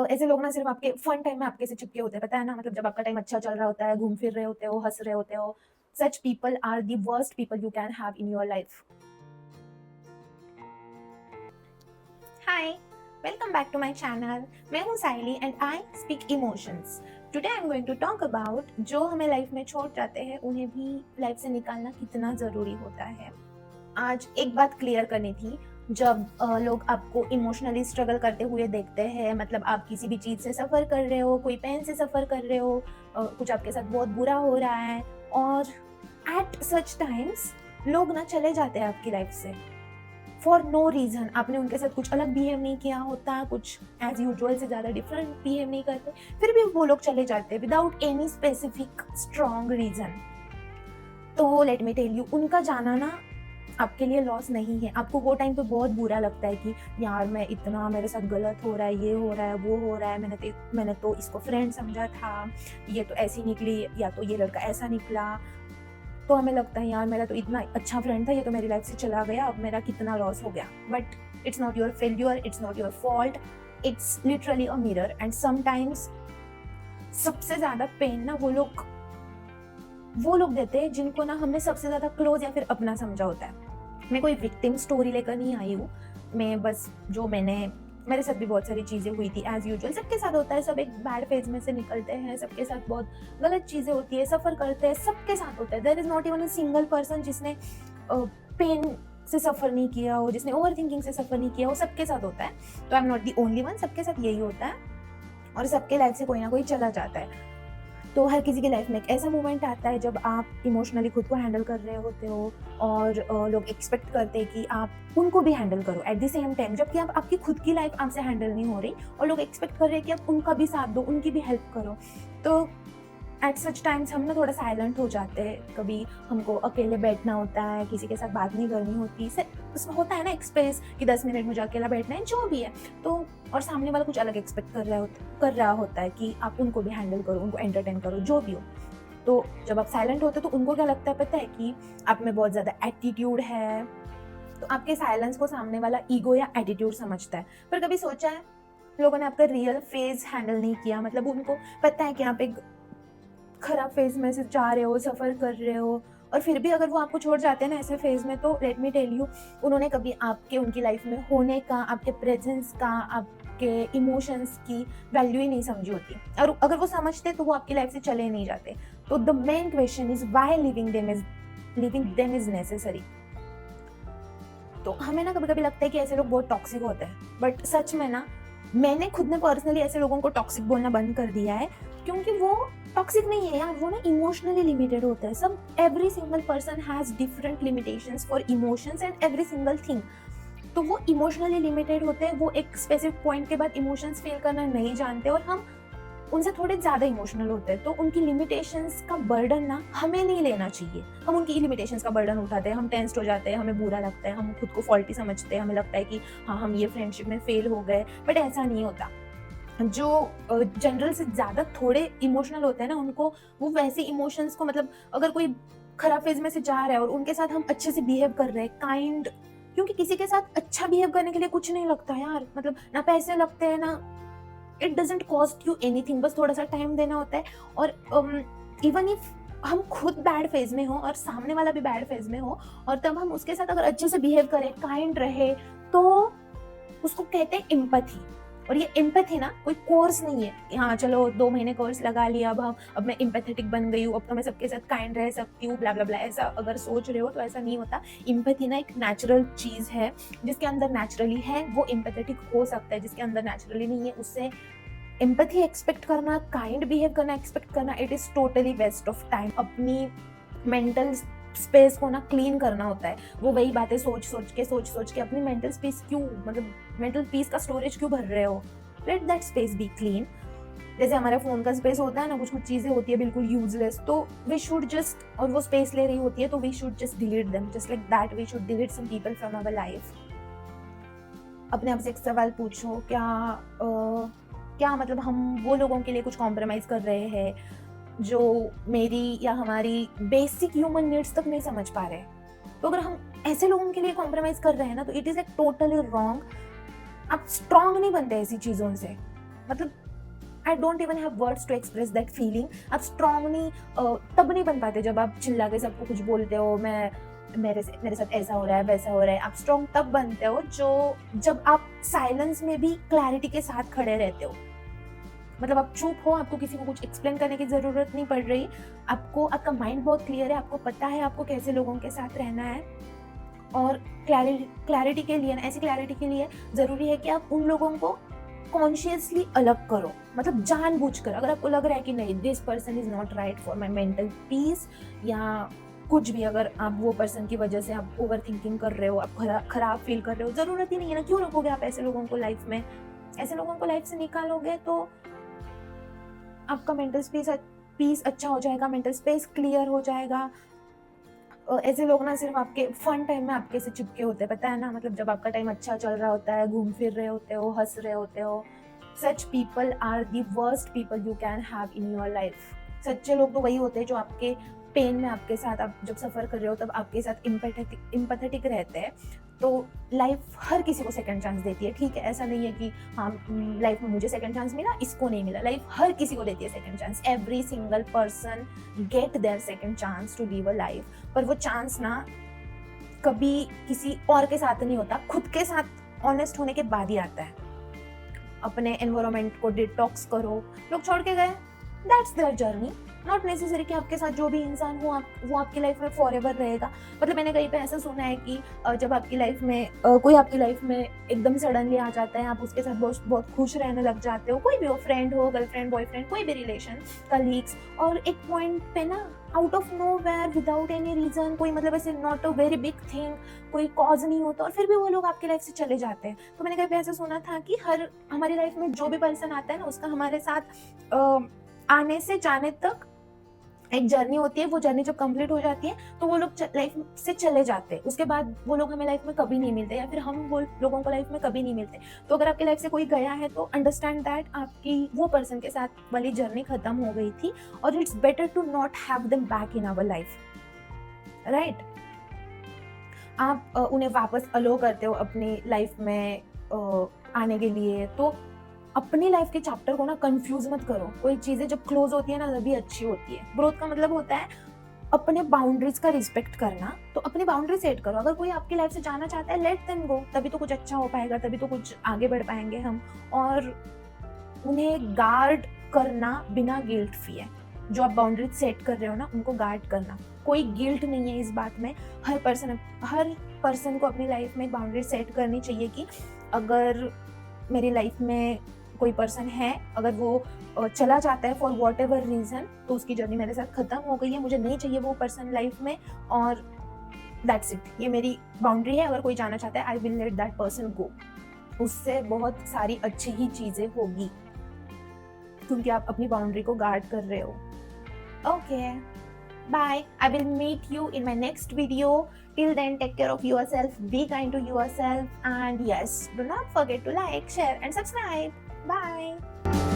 ऐसे लोग ना सिर्फ आपके फन टाइम में आपके से चिपके होते हैं, पता है ना? मतलब जब आपका टाइम अच्छा चल रहा होता है, घूम फिर रहे होते हो, हँस रहे होते हो, such people are the worst people you can have in your life. Hi, welcome back to my channel. मैं हूँ Saili and I speak emotions. Today I am going to talk about जो हमें लाइफ में छोड़ जाते हैं उन्हें भी लाइफ से निकालना कितना ज़रूरी होता है। आज एक बात क्लियर करनी थी। जब लोग आपको इमोशनली स्ट्रगल करते हुए देखते हैं, मतलब आप किसी भी चीज़ से सफ़र कर रहे हो, कोई पेन से सफ़र कर रहे हो, कुछ आपके साथ बहुत बुरा हो रहा है और एट सच टाइम्स लोग ना चले जाते हैं आपकी लाइफ से फॉर नो रीज़न। आपने उनके साथ कुछ अलग बिहेव नहीं किया होता, कुछ एज़ यूजुअल से ज़्यादा डिफरेंट बिहेव नहीं करते, फिर भी वो लोग चले जाते हैं without any specific strong reason. तो लेट मी टेल यू, उनका जाना ना आपके लिए लॉस नहीं है। आपको वो टाइम पे बहुत बुरा लगता है कि यार मैं इतना मेरे साथ गलत हो रहा है, ये हो रहा है, वो हो रहा है, मैंने तो इसको फ्रेंड समझा था, ये तो ऐसी निकली, या तो ये लड़का ऐसा निकला। तो हमें लगता है यार मेरा तो इतना अच्छा फ्रेंड था, ये तो मेरी लाइफ से चला गया, अब मेरा कितना लॉस हो गया। But it's not your failure, it's not your fault, it's literally a mirror. And sometimes सबसे ज़्यादा पेन ना वो लोग देते हैं जिनको ना हमने सबसे ज़्यादा क्लोज या फिर अपना समझा होता है। मैं कोई विक्टिम स्टोरी लेकर नहीं आई हूँ। मैं बस जो मेरे साथ भी बहुत सारी चीज़ें हुई थी, एज़ यूजुअल सबके साथ होता है। सब एक बैड फेज में से निकलते हैं, सबके साथ बहुत गलत चीज़ें होती है, सफ़र करते हैं, सबके साथ होता है। There is not even a single person जिसने पेन से सफ़र नहीं किया हो, जिसने ओवर थिंकिंग से सफ़र नहीं किया हो। सबके साथ होता है। तो I am not the only one, सबके साथ यही होता है और सबके लाइफ से कोई ना कोई चला जाता है। तो हर किसी की लाइफ में एक ऐसा मोमेंट आता है जब आप इमोशनली खुद को हैंडल कर रहे होते हो और लोग एक्सपेक्ट करते हैं कि आप उनको भी हैंडल करो एट द सेम टाइम, जबकि आप आपकी खुद की लाइफ आपसे हैंडल नहीं हो रही और लोग एक्सपेक्ट कर रहे हैं कि आप उनका भी साथ दो, उनकी भी हेल्प करो। तो एट सच टाइम्स हम ना थोड़ा साइलेंट हो जाते हैं। कभी हमको अकेले बैठना होता है, किसी के साथ बात नहीं करनी होती। उसमें होता है ना एक स्पेस कि 10 मिनट मुझे अकेला बैठना है, जो भी है। तो और सामने वाला कुछ अलग एक्सपेक्ट कर रहा होता है कि आप उनको भी हैंडल करो, उनको एंटरटेन करो, जो भी हो। तो जब आप साइलेंट होते हो तो उनको क्या लगता है पता है? कि आप में बहुत ज़्यादा एटीट्यूड है। तो आपके साइलेंस को सामने वाला ईगो या एटीट्यूड समझता है। पर कभी सोचा है लोगों ने आपका रियल फेज हैंडल नहीं किया? मतलब उनको पता है कि आप एक खराब फेज में से जा रहे हो, सफ़र कर रहे हो, और फिर भी अगर वो आपको छोड़ जाते हैं ना ऐसे फेज में, तो लेट मी टेल यू, उन्होंने कभी आपके उनकी लाइफ में होने का, आपके प्रेजेंस का, आपके इमोशंस की वैल्यू ही नहीं समझी होती। और अगर वो समझते तो वो आपकी लाइफ से चले नहीं जाते। तो the main question is why living them is necessary. तो हमें ना कभी कभी लगता है कि ऐसे लोग बहुत टॉक्सिक होते हैं, बट सच में ना मैंने खुद ने पर्सनली ऐसे लोगों को टॉक्सिक बोलना बंद कर दिया है, क्योंकि वो टॉक्सिक नहीं है यार, वो ना इमोशनली लिमिटेड होता है। सब every single person has different limitations for emotions and every single thing. तो वो इमोशनली लिमिटेड होते हैं, वो एक स्पेसिफिक पॉइंट के बाद इमोशंस फील करना नहीं जानते, और हम उनसे थोड़े ज़्यादा इमोशनल होते हैं। तो उनकी लिमिटेशंस का बर्डन ना हमें नहीं लेना चाहिए। हम उनकी लिमिटेशंस का बर्डन उठाते हैं, हम टेंस्ड हो जाते हैं, हमें बुरा लगता है, हम खुद को फॉल्टी समझते हैं, हमें लगता है कि हाँ, हम ये फ्रेंडशिप में फेल हो गए। बट ऐसा नहीं होता। जो जनरल से ज़्यादा थोड़े इमोशनल होते हैं ना, उनको वो वैसे इमोशंस को, मतलब अगर कोई खराब फेज में से जा रहा है और उनके साथ हम अच्छे से बिहेव कर रहे हैं, काइंड, क्योंकि किसी के साथ अच्छा बिहेव करने के लिए कुछ नहीं लगता यार। मतलब ना पैसे लगते हैं, ना it doesn't cost you anything, बस थोड़ा सा टाइम देना होता है। और इवन इफ हम खुद बैड फेज में हो और सामने वाला भी बैड फेज में हो, और तब हम उसके साथ अगर अच्छे से बिहेव करें, काइंड रहे, तो उसको कहते हैं एम्पैथी। और ये एम्पैथी ना कोई कोर्स नहीं है कि हाँ चलो 2 महीने कोर्स लगा लिया, अब मैं एम्पैथेटिक बन गई हूँ, अब तो मैं सबके साथ काइंड रह सकती हूँ, ब्ला ब्ला ब्ला। ऐसा अगर सोच रहे हो तो ऐसा नहीं होता। एम्पैथी ना एक नेचुरल चीज़ है, जिसके अंदर नेचुरली है वो एम्पैथेटिक हो सकता है, जिसके अंदर नेचुरली नहीं है उससे एम्पैथी एक्सपेक्ट करना, काइंड बिहेव करना एक्सपेक्ट करना, it is totally waste of time. अपनी मेंटल स्पेस को ना क्लीन करना होता है। वो वही बातें सोच सोच के अपनी मेंटल स्पेस क्यों, मतलब मेंटल पीस का स्टोरेज क्यों भर रहे हो? Let that space B clean. जैसे हमारे फ़ोन का स्पेस होता है ना, कुछ चीज़ें होती है बिल्कुल यूजलेस, तो वी शुड जस्ट, और वो स्पेस ले रही होती है तो we should just delete them, just like that we should delete some people from our life. अपने आप से एक सवाल पूछो, क्या मतलब हम वो लोगों के लिए कुछ कॉम्प्रोमाइज़ कर रहे हैं जो मेरी या हमारी बेसिक ह्यूमन नीड्स तक नहीं समझ पा रहे? तो अगर हम ऐसे लोगों के लिए कॉम्प्रोमाइज़ कर रहे हैं ना, तो it is like totally wrong. आप स्ट्रॉन्ग नहीं बनते ऐसी चीज़ों से। मतलब I don't even have words to express that feeling. आप स्ट्रांगली तब नहीं बन पाते जब आप चिल्ला के सबको कुछ बोलते हो, मेरे साथ ऐसा हो रहा है, वैसा हो रहा है। आप स्ट्रांग तब बनते हो जब आप साइलेंस में भी क्लैरिटी के साथ खड़े रहते हो। मतलब आप चुप हो, आपको किसी को कुछ एक्सप्लेन करने की जरूरत नहीं पड़ रही, आपका माइंड बहुत क्लियर है, आपको पता है आपको कैसे लोगों के साथ रहना है। और क्लैरिटी के लिए, ऐसी क्लैरिटी के लिए जरूरी है कि आप उन लोगों को कॉन्शियसली अलग करो, मतलब जानबूझकर। अगर आपको लग रहा है कि नहीं, this person is not right for my mental peace, या कुछ भी, अगर आप वो पर्सन की वजह से आप ओवर थिंकिंग कर रहे हो, आप खराब फील कर रहे हो, जरूरत ही नहीं है ना। क्यों रखोगे आप ऐसे लोगों को लाइफ में? ऐसे लोगों को लाइफ से निकालोगे तो आपका मेंटल पीस अच्छा हो जाएगा, मेंटल स्पेस क्लियर हो जाएगा। ऐसे लोग ना सिर्फ आपके फन टाइम में आपके से चिपके होते हैं, पता है ना। मतलब जब आपका टाइम अच्छा चल रहा होता है, घूम फिर रहे होते हो, हंस रहे होते हो, such people are the worst people you can have in your life. सच्चे लोग तो वही होते हैं जो आपके पेन में आपके साथ, आप जब सफ़र कर रहे हो तब आपके साथ इम्पैथेटिक रहते हैं। तो लाइफ हर किसी को सेकंड चांस देती है, ठीक है। ऐसा नहीं है कि हाँ लाइफ में मुझे सेकंड चांस मिला, इसको नहीं मिला। लाइफ हर किसी को देती है second chance. Every single person get their second chance to live a life. पर वो चांस ना कभी किसी और के साथ नहीं होता, खुद के साथ ऑनेस्ट होने के बाद ही आता है। अपने एनवायरनमेंट को डिटॉक्स करो। लोग छोड़ के गए, that's their journey. Not necessary कि आपके साथ जो भी इंसान हो वो आपकी लाइफ में फॉरएवर रहेगा। मतलब मैंने कहीं पे ऐसा सुना है कि जब आपकी लाइफ में कोई आपकी लाइफ में एकदम सडनली आ जाता है, आप उसके साथ बहुत खुश रहने लग जाते हो, कोई भी हो, फ्रेंड हो, गर्लफ्रेंड, बॉयफ्रेंड, कोई भी रिलेशन, कलीग्स, और एक पॉइंट पे ना out of nowhere, without any reason, कोई मतलब ऐसे not a very big thing, कोई कॉज नहीं होता, और फिर भी वो लोग आपकी लाइफ से चले जाते हैं। तो मैंने कहीं पे ऐसा सुना था कि हमारी लाइफ में जो भी पर्सन आता है ना, उसका हमारे साथ आने से जाने तक एक जर्नी होती है। वो जर्नी जब कंप्लीट हो जाती है तो वो लोग लाइफ से चले जाते हैं। उसके बाद वो लोग हमें लाइफ में कभी नहीं मिलते, या फिर हम वो लोगों को लाइफ में कभी नहीं मिलते। तो अगर आपकी लाइफ से कोई गया है तो अंडरस्टैंड दैट आपकी वो पर्सन के साथ वाली जर्नी खत्म हो गई थी, और it's better to not have them back in our life, right. आप उन्हें वापस अलो करते हो अपनी लाइफ में आने के लिए, तो अपनी लाइफ के चैप्टर को ना कंफ्यूज मत करो। कोई चीजें जब क्लोज होती है ना तभी अच्छी होती है। ग्रोथ का मतलब होता है अपने बाउंड्रीज का रिस्पेक्ट करना। तो अपनी बाउंड्री सेट करो। अगर कोई आपकी लाइफ से जाना चाहता है, लेट देम गो। तभी तो कुछ अच्छा हो पाएगा, तभी तो कुछ आगे बढ़ पाएंगे हम। और उन्हें गार्ड करना बिना गिल्ट फी है। जो आप बाउंड्रीज सेट कर रहे हो ना, उनको गार्ड करना, कोई गिल्ट नहीं है इस बात में। हर पर्सन को अपनी लाइफ में बाउंड्री सेट करनी चाहिए कि अगर मेरी लाइफ में कोई पर्सन है, अगर वो चला जाता है फॉर वॉट एवर रीजन, तो उसकी जर्नी मेरे साथ खत्म हो गई है, मुझे नहीं चाहिए वो पर्सन लाइफ में, और दैट्स इट। ये मेरी बाउंड्री है। अगर कोई जाना चाहता है, I will let that person गो। उससे बहुत सारी अच्छी ही चीजें होगी, क्योंकि आप अपनी बाउंड्री को गार्ड कर रहे हो। Okay, bye. I will meet you in my next video. Till then, take care of yourself, be kind to yourself, and yes, do not forget to like, share and subscribe. Bye.